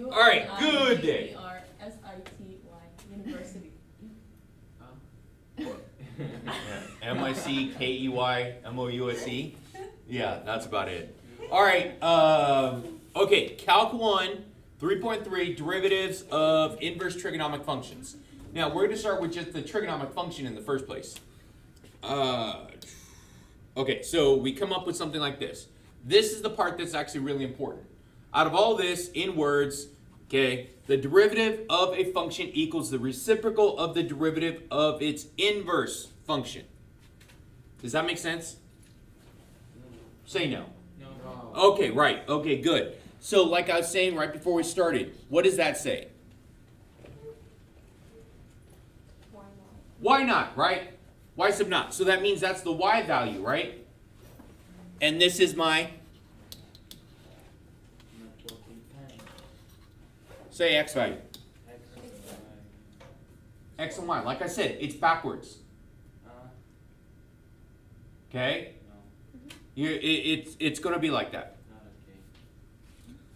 All right, good day. UNITY University. MICKEYMOUSE. Yeah, that's about it. All right. Okay, Calc 1, 3.3, derivatives of inverse trigonomic functions. Now, we're going to start with just the trigonomic function in the first place. Okay, so we come up with something like this. This is the part that's actually really important. Out of all this, in words, okay, the derivative of a function equals the reciprocal of the derivative of its inverse function. Does that make sense? Say no. No. Okay, right. Okay, good. So like I was saying right before we started, what does that say? Why not? Why not, right? Why sub not? So that means that's the y value, right? And this is my, say x value. X and y. Like I said, it's backwards. Okay? It's going to be like that.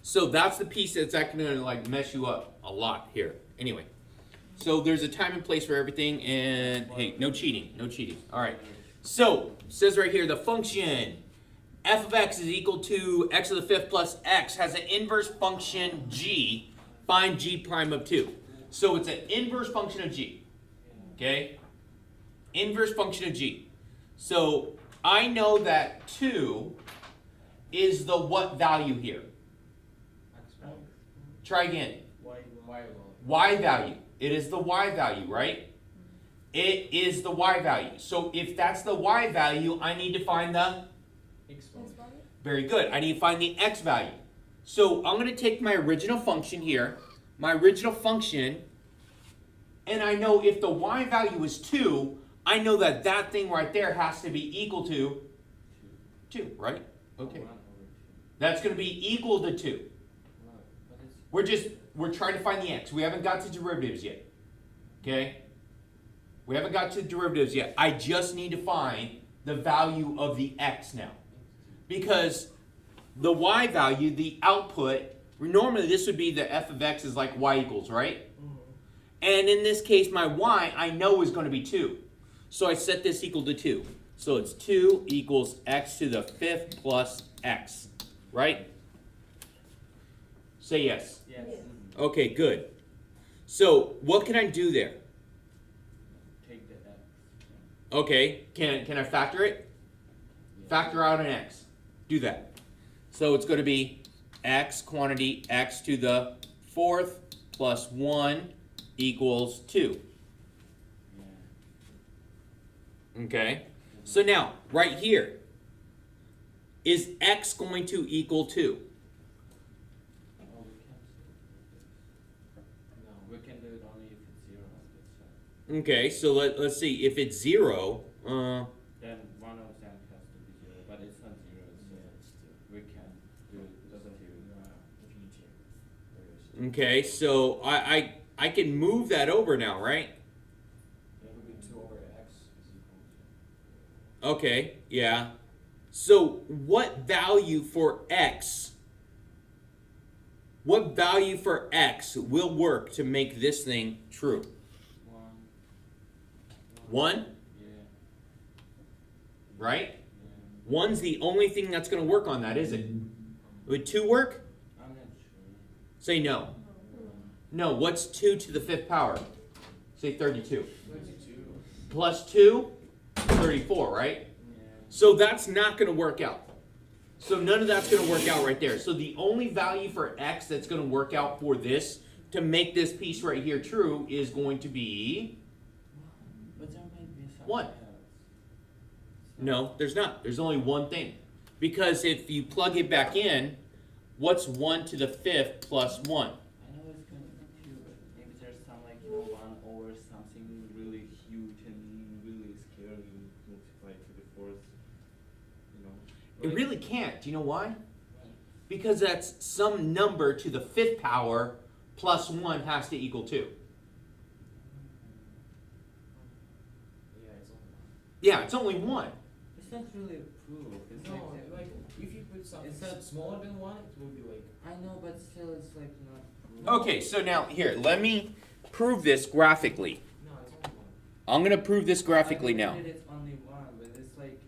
So that's the piece that's actually going to like mess you up a lot here. Anyway, so there's a time and place for everything, and hey, no cheating, no cheating. All right. So it says right here the function f of x is equal to x to the fifth plus x has an inverse function g. Find g prime of 2. So it's an inverse function of g. Okay? Inverse function of g. So I know that 2 is the what value here? Try again. Y value. It is the y value, right? It is the y value. So if that's the y value, I need to find the X value. very good. I need to find the x value. So I'm going to take my original function here, my original function, and I know if the y value is 2, I know that that thing right there has to be equal to 2, right? Okay. That's going to be equal to 2. We're trying to find the x. We haven't got to derivatives yet. Okay? We haven't got to derivatives yet. I just need to find the value of the x now. Because the y value, the output, normally this would be the f of x is like y equals, right? And in this case, my y I know is going to be 2. So I set this equal to 2. So it's 2 equals x to the fifth plus x, right? Say yes. Yes. Okay, good. So what can I do there? Take the x. Okay, can I factor it? Factor out an x. Do that. So it's going to be x quantity x to the fourth plus 1 equals 2. Okay, so now right here, is x going to equal 2? No, we can do it only if it's 0. That's Okay, so let's see. If it's 0, then one of them has to be 0, but it's not 0. It's we can do it. Doesn't even. okay, so I can move that over now, right? It would be 2 over x is equal to. Okay, yeah. So what value for x? What value for x will work to make this thing true? 1? Yeah. Right? Yeah. 1's the only thing that's going to work on that, is it? Would 2 work? I'm not sure. Say no. No, what's 2 to the fifth power? Say 32. 32. Plus 2, 34, right? Yeah. So that's not going to work out. So none of that's going to work out right there. So the only value for x that's going to work out for this, to make this piece right here true, is going to be But there might be something 1. else. No, there's not. There's only one thing. Because if you plug it back in, what's 1 to the fifth plus 1? I know it's going to be 2, but maybe there's some 1 over something really huge and really scary multiplied to the fourth, It really can't. Do you know why? Because that's some number to the fifth power plus 1 has to equal 2. Yeah, it's only 1. Yeah, it's only 1. It's not really a proof. It's if you put something It's not- smaller than 1, it will be like. I know, but still, it's like not. Okay, so now here, let me prove this graphically. No, it's only 1. I'm gonna prove this graphically now. It's only 1, but it's like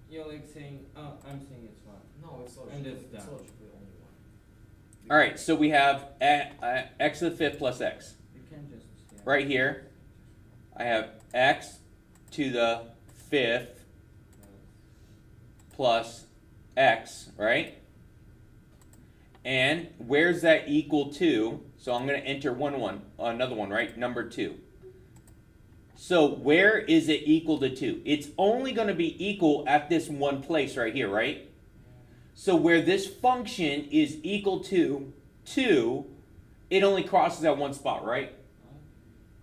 you're like saying, oh, I'm saying it's 1. No, it's logically, And it's it's down. logically only 1. All right, so we have x to the 5th plus x. You can just Right here, I have x to the 5th plus x, right? And where's that equal to? So I'm going to enter another one, right? Number 2. So where is it equal to 2? It's only going to be equal at this one place right here, right? So where this function is equal to 2, it only crosses at one spot, right?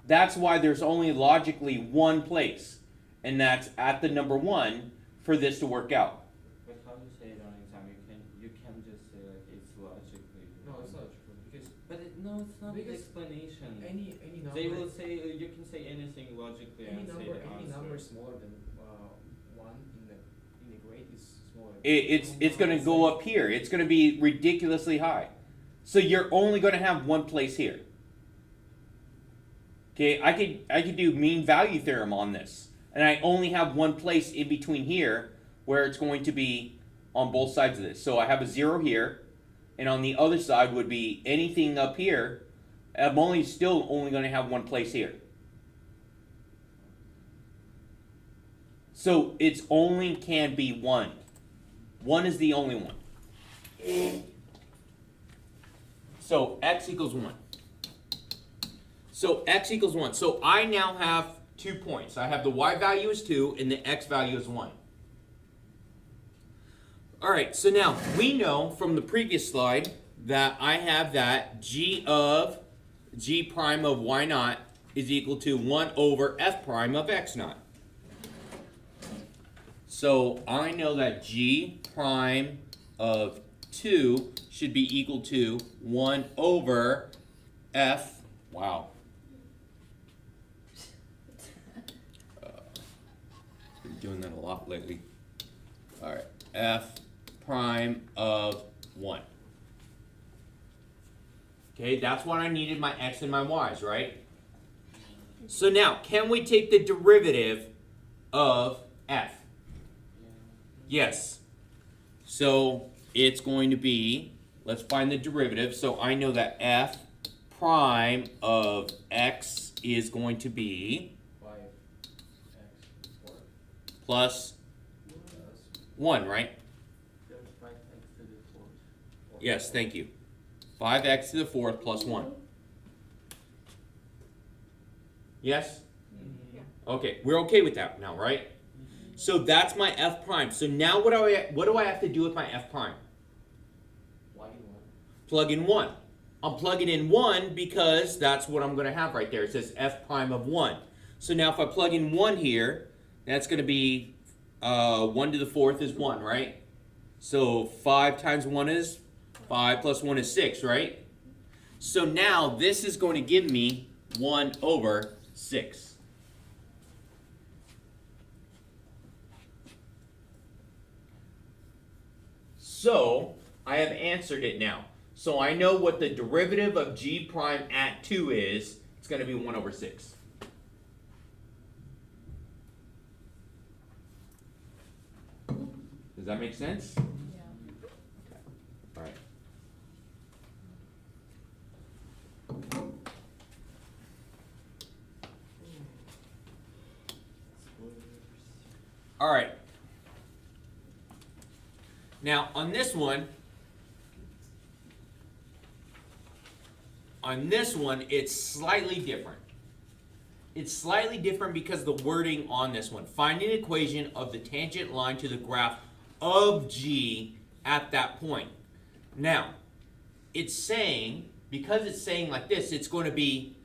That's why there's only logically one place, and that's at the number 1 for this to work out. But how do you say it on exam? You can just say like it's logically. No, it's logical because But no, it's not the Because explanation. any number. They will say you can say anything logically any and say number the any answer. number smaller than 1 in the grade is smaller. It's going to go up here. It's going to be ridiculously high. So you're only going to have one place here. Okay, I could do mean value theorem on this, and I only have one place in between here where it's going to be on both sides of this. So I have a 0 here, and on the other side would be anything up here. I'm still only going to have one place here. So it's only can be 1. 1 is the only one. So x equals 1. So x equals 1. So I now have 2 points. I have the y value is 2 and the x value is 1. All right, so now we know from the previous slide that I have that g prime of y naught is equal to 1 over f prime of x naught. So I know that g prime of 2 should be equal to 1 over f, wow. Been doing that a lot lately. All right, f prime of 1. Okay, that's what I needed my x and my y's, right? So now, can we take the derivative of f? Yes. So it's going to be, let's find the derivative. So I know that f prime of x is going to be 5x plus 1, right? There's 5x to the 4th. Yes, thank you. 5x to the 4th plus 1. Yes? Yeah. Okay, we're okay with that now, right? So that's my f prime. So now what do I have to do with my f prime? y in 1. Plug in 1. I'm plugging in 1 because that's what I'm going to have right there. It says f prime of 1. So now if I plug in 1 here, that's going to be 1 to the 4th is 1, right? So 5 times 1 is 5 plus 1 is 6, right? So now this is going to give me 1 over 6. So I have answered it now. So I know what the derivative of g prime at 2 is. It's going to be 1 over 6. Does that make sense? Yeah. All right. All right. Now on this one, it's slightly different. It's slightly different because the wording on this one. Find an equation of the tangent line to the graph of g at that point. Now, it's saying, because it's saying like this, it's going to be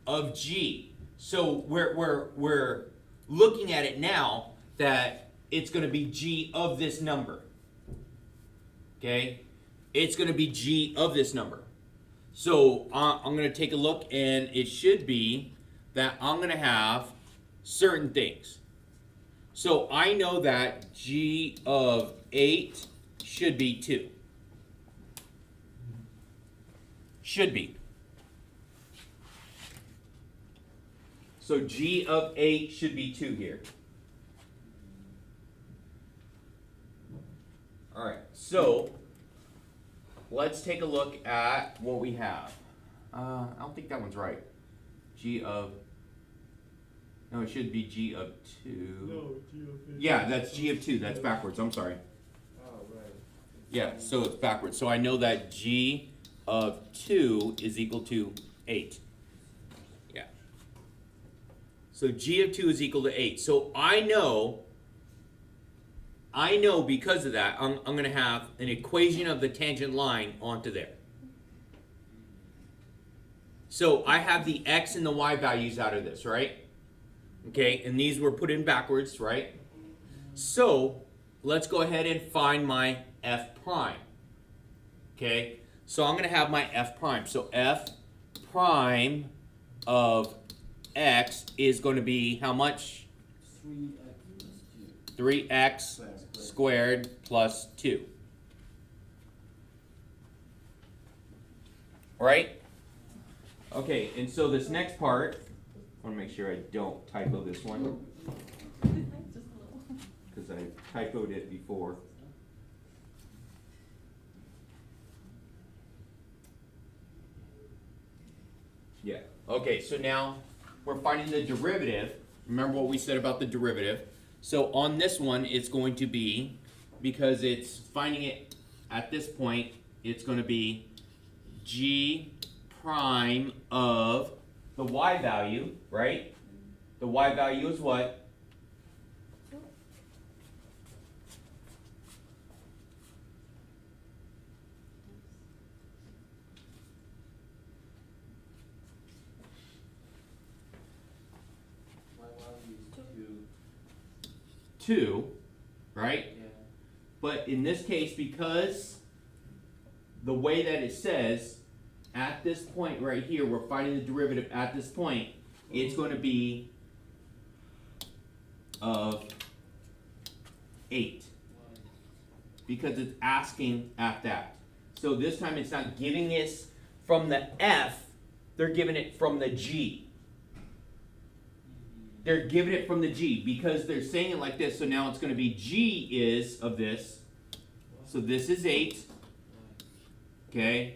of g. So we're looking at it now that it's going to be g of this number. Okay? It's going to be g of this number. So I'm going to take a look, and it should be that I'm going to have certain things. So I know that g of 8 should be 2. Should be. So g of 8 should be 2 here. All right, so let's take a look at what we have. I don't think that one's right. G of, no, it should be G of 2. No, G of 8. Yeah, that's G of 2. That's backwards. I'm sorry. Oh, right. Yeah, so it's backwards. So I know that G of 2 is equal to 8. Yeah. So G of 2 is equal to 8. So I know because of that, I'm going to have an equation of the tangent line onto there. So I have the x and the y values out of this, right? Okay, and these were put in backwards, right? So let's go ahead and find my f prime. Okay, so I'm going to have my f prime. So f prime of x is going to be how much? 3x squared plus 2. Right? Okay, and so this next part, I want to make sure I don't typo this one, Just a little. because I typoed it before. Yeah, okay, so now we're finding the derivative. Remember what we said about the derivative. So on this one, it's going to be, because it's finding it at this point, it's going to be g prime of the y value, right? The y value is what? My value is 2, right? Yeah. But in this case, because the way that it says, at this point right here, we're finding the derivative at this point, it's going to be of 8. Because it's asking at that. So this time it's not giving this from the f, they're giving it from the g. They're giving it from the g because they're saying it like this. So now it's going to be g is of this. So this is 8. Okay.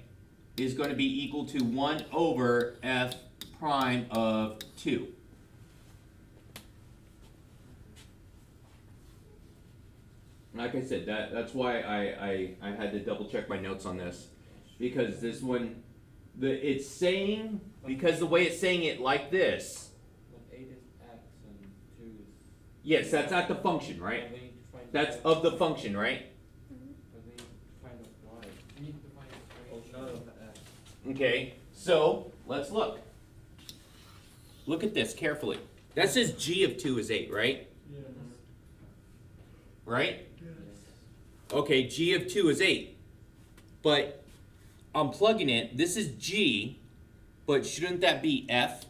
Is going to be equal to 1 over f prime of 2. Like I said, that's why I had to double check my notes on this. Because this one, it's saying, because the way it's saying it like this. But 8 is x and 2 is. Yes, that's at the function, right? We need to find That's x, of the function, right? but we need to find the y. We need to find a Oh, equation no. of the x. Okay, so let's look. Look at this carefully. That says g of 2 is 8, right? Yeah. Right? Yes. Okay, g of 2 is 8. But I'm plugging it. This is g, but shouldn't that be f?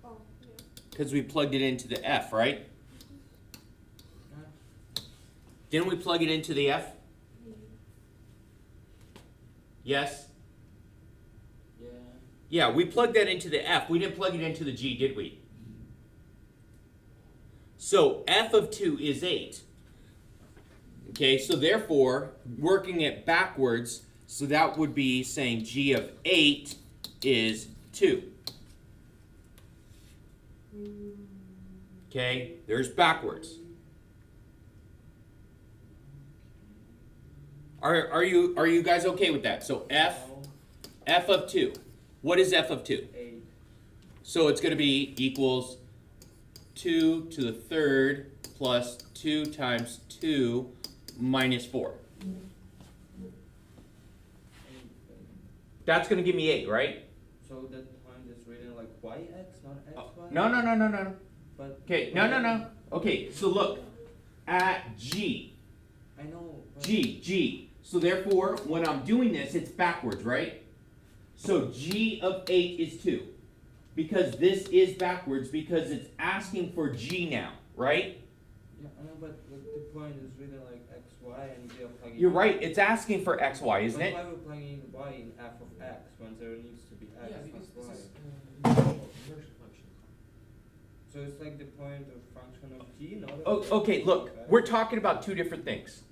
Oh, yeah. Because we plugged it into the f, right? Didn't we plug it into the f? Yes? Yeah. Yeah, we plugged that into the f. We didn't plug it into the g, did we? So f of 2 is 8. Okay, so therefore, working it backwards, so that would be saying g of 8 is 2. Okay, there's backwards. Are you guys okay with that? So f of 2. What is f of 2? 8. So it's going to be equals 2 to the third plus 2 times 2 minus 4. That's going to give me 8, right? So that point is written like yx, not xy? No. But Okay, no. Okay, so look. At g. I know. But G. So therefore, when I'm doing this, it's backwards, right? So g of 8 is 2. Because this is backwards because it's asking for g now, right? Yeah, I know, but the point is written like xy. y and we are plugging You're in. right, it's asking for x, y, isn't But it? why we're plugging in y in f of x when there needs to be x Yeah, because plus this y? is inversion function. So it's like the point of function of g, not Oh, of okay, look, we're talking about two different things.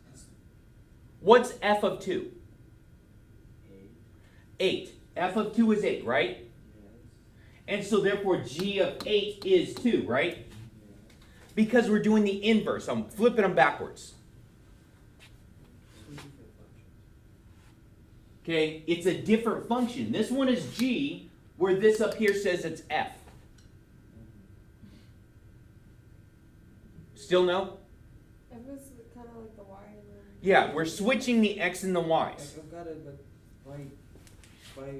What's f of 2? 8. F of 2 is 8, right? Yes. And so therefore g of 8 is 2, right? Yes. Because we're doing the inverse. I'm flipping them backwards. Two different functions. Okay, it's a different function. This one is g, where this up here says it's f. Still no? It was kind of like the Y and then. Yeah, we're switching the x and the y's. I've got it, but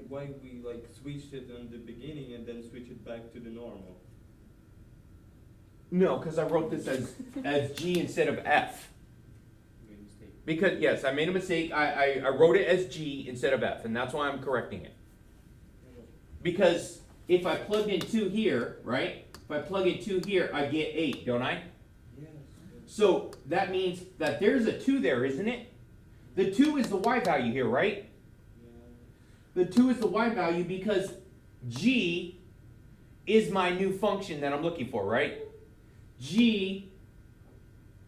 why we like switched it on the beginning and then switch it back to the normal? No, because I wrote this as g instead of f. Made a mistake. Because, yes, I made a mistake. I wrote it as g instead of f, and that's why I'm correcting it. Because if I plug in 2 here, right? If I plug in 2 here, I get 8, don't I? Yes. So that means that there's a 2 there, isn't it? The 2 is the y value here, right? Yeah. The 2 is the y value because g is my new function that I'm looking for, right? G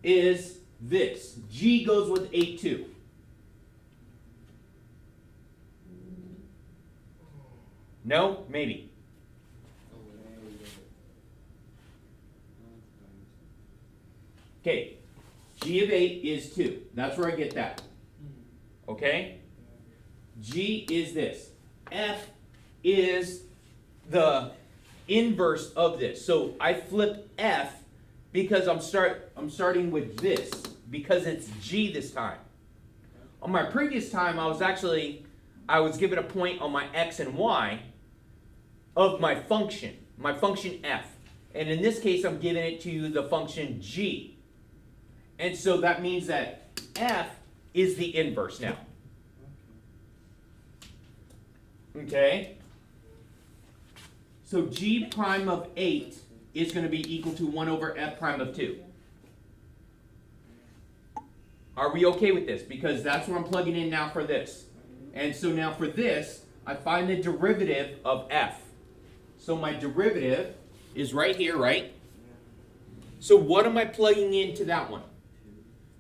is this. G goes with 8, 2. No? Maybe. Okay. G of 8 is 2. That's where I get that. Okay? G is this. F is the inverse of this. So I flip F because I'm starting with this because it's G this time. On my previous time, I was given a point on my X and Y of my function F. And in this case, I'm giving it to the function G. And so that means that F is the inverse now. Okay? So G prime of 8 is going to be equal to 1 over F prime of 2. Are we okay with this? Because that's what I'm plugging in now for this. And so now for this, I find the derivative of F. So my derivative is right here, right? So what am I plugging into that one?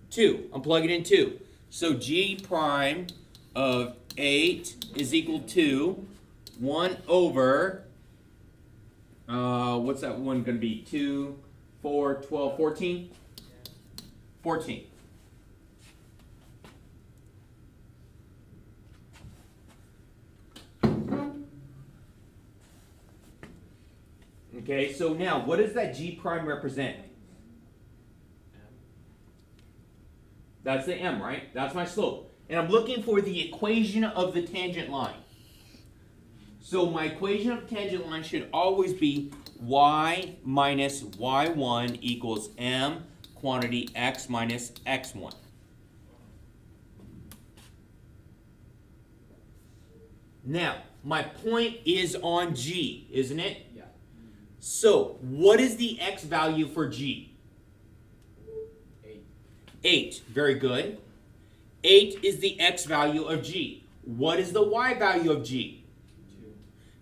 2. I'm plugging in 2. So G prime of 8 is equal to 1 over, what's that one going to be? 2, 4, 12, 14? 14. Okay, so now what does that G prime represent? That's the M, right? That's my slope. And I'm looking for the equation of the tangent line. So my equation of the tangent line should always be y minus y1 equals m quantity x minus x1. Now, my point is on G, isn't it? Yeah. So, what is the x value for G? 8. 8. Very good. 8 is the x value of G. What is the y value of G?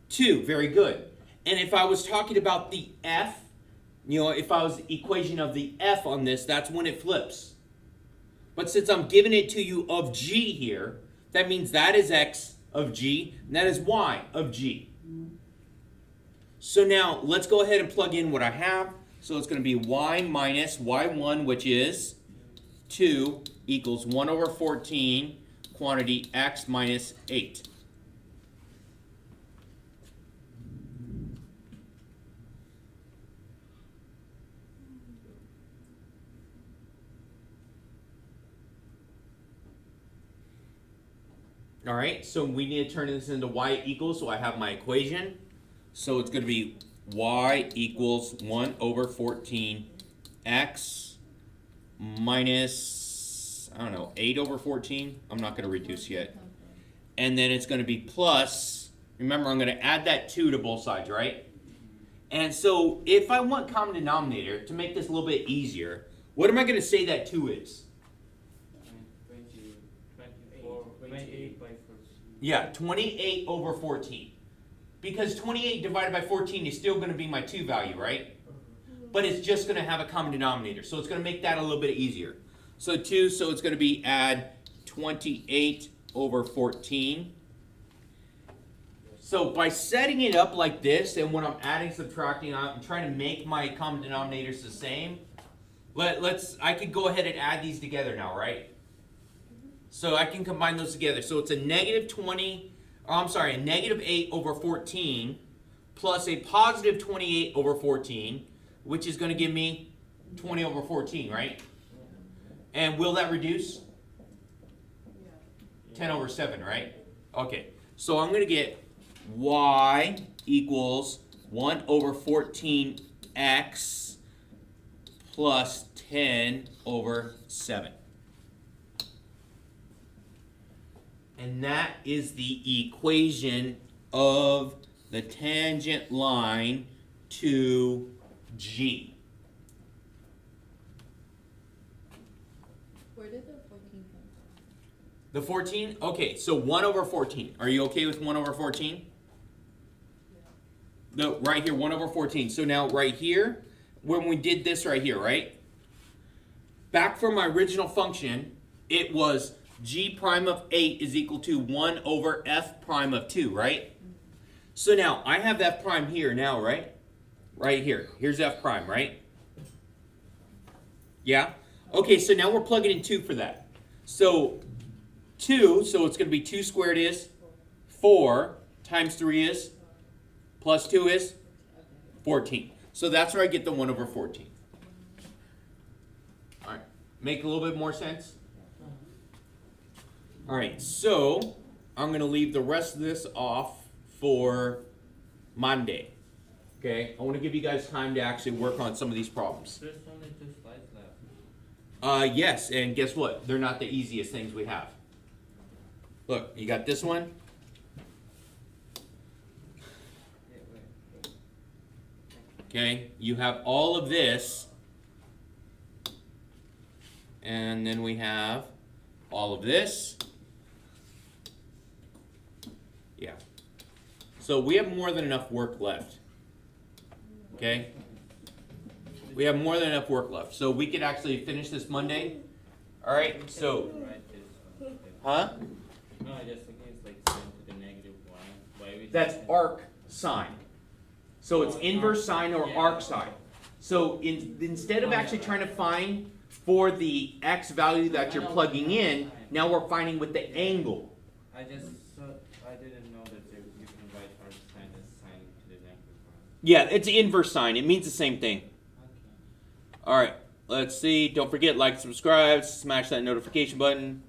2. 2. Very good. And if I was talking about the f, if I was the equation of the f on this, that's when it flips. But since I'm giving it to you of G here, that means that is x of G, and that is y of G. So now, let's go ahead and plug in what I have. So it's going to be y minus y1, which is 2, equals 1 over 14, quantity x minus 8. All right, so we need to turn this into y equals, so I have my equation. So it's going to be y equals 1 over 14 x minus, 8 over 14. I'm not going to reduce yet. And then it's going to be plus, remember I'm going to add that 2 to both sides, right? And so if I want common denominator, to make this a little bit easier, what am I going to say that 2 is? Yeah, 28 over 14. Because 28 divided by 14 is still going to be my 2 value, right? But it's just going to have a common denominator. So it's going to make that a little bit easier. So 2, so it's going to be add 28 over 14. So by setting it up like this, and when I'm adding, subtracting, I'm trying to make my common denominators the same. I could go ahead and add these together now, right? So I can combine those together. So it's a negative 8 over 14 plus a positive 28 over 14, which is going to give me 20 over 14, right? And will that reduce? 10 over 7, right? Okay, so I'm going to get y equals 1 over 14x plus 10 over 7. And that is the equation of the tangent line to G. Where did the 14 come from? The 14? Okay, so 1 over 14. Are you okay with 1 over 14? No, right here, 1 over 14. So now right here, when we did this right here, right? Back from my original function, it was g prime of 8 is equal to 1 over f prime of 2, right? So now, I have f prime here now, right? Right here. Here's f prime, right? Yeah? Okay, so now we're plugging in 2 for that. So 2, so it's going to be 2 squared is 4 times 3 is plus 2 is 14. So that's where I get the 1 over 14. All right, make a little bit more sense? All right, so I'm going to leave the rest of this off for Monday. Okay, I want to give you guys time to actually work on some of these problems. There's only 2 slides left. Yes, and guess what? They're not the easiest things we have. Look, you got this one. Yeah, wait. Okay, you have all of this. And then we have all of this. Yeah. So we have more than enough work left. Okay? We have more than enough work left. So we could actually finish this Monday. All right, so, Write this. huh? No, I just think it's like sine to the negative 1. Why we That's just- arc sine. So it's Oh, inverse arc. sine or Yeah. arc sine. So instead of Oh, yeah, actually right. trying to find for the x value that you're plugging in, now we're finding with the angle. I just I didn't know that you can write arc sine as sine to the negative 1. Yeah, it's inverse sine. It means the same thing. Okay. All right, let's see. Don't forget, like, subscribe, smash that notification button.